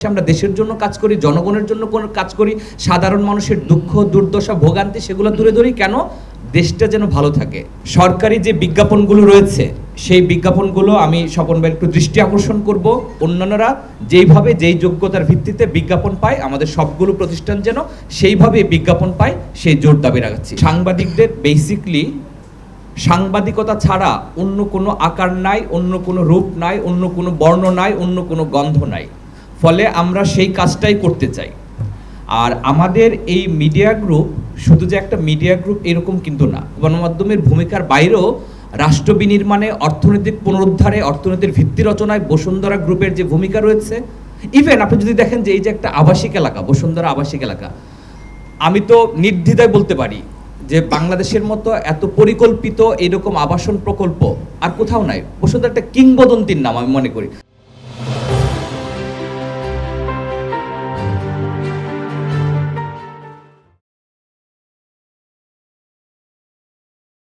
আমরা দেশের জন্য কাজ করি, জনগণের জন্য কাজ করি, সাধারণ মানুষের দুঃখ দুর্দশা ভোগান্তি সেগুলো দূরে ধরি কেন? দেশটা যেন ভালো থাকে। সরকারি যে বিজ্ঞাপনগুলো রয়েছে সেই বিজ্ঞাপনগুলো আমি স্বপন ভাইয়ের একটু দৃষ্টি আকর্ষণ করব। অন্যান্যরা যেইভাবে যেই যোগ্যতার ভিত্তিতে বিজ্ঞাপন পায় আমাদের সবগুলো প্রতিষ্ঠান যেন সেইভাবে বিজ্ঞাপন পায় সেই জোর দাবি রাখছি। সাংবাদিকদের বেসিকলি সাংবাদিকতা ছাড়া অন্য কোনো আকার নাই, অন্য কোনো রূপ নাই, অন্য কোনো বর্ণ নাই, অন্য কোনো গন্ধ নাই। ফলে আমরা সেই কাজটাই করতে চাই। আর আমাদের এই মিডিয়া গ্রুপ শুধু যে একটা মিডিয়া গ্রুপ এরকম কিন্তু না, গণমাধ্যমের ভূমিকার বাইরেও রাষ্ট্র বিনির্মাণে, অর্থনৈতিক পুনরুদ্ধারে, অর্থনীতির ভিত্তি রচনায় বসুন্ধরা গ্রুপের যে ভূমিকা রয়েছে, ইভেন আপনি যদি দেখেন যে এই যে একটা আবাসিক এলাকা, বসুন্ধরা আবাসিক এলাকা, আমি তো নির্দ্বিধায় বলতে পারি যে বাংলাদেশের মতো এত পরিকল্পিত এরকম আবাসন প্রকল্প আর কোথাও নাই। বসুন্ধরা একটা কিংবদন্তির নাম আমি মনে করি।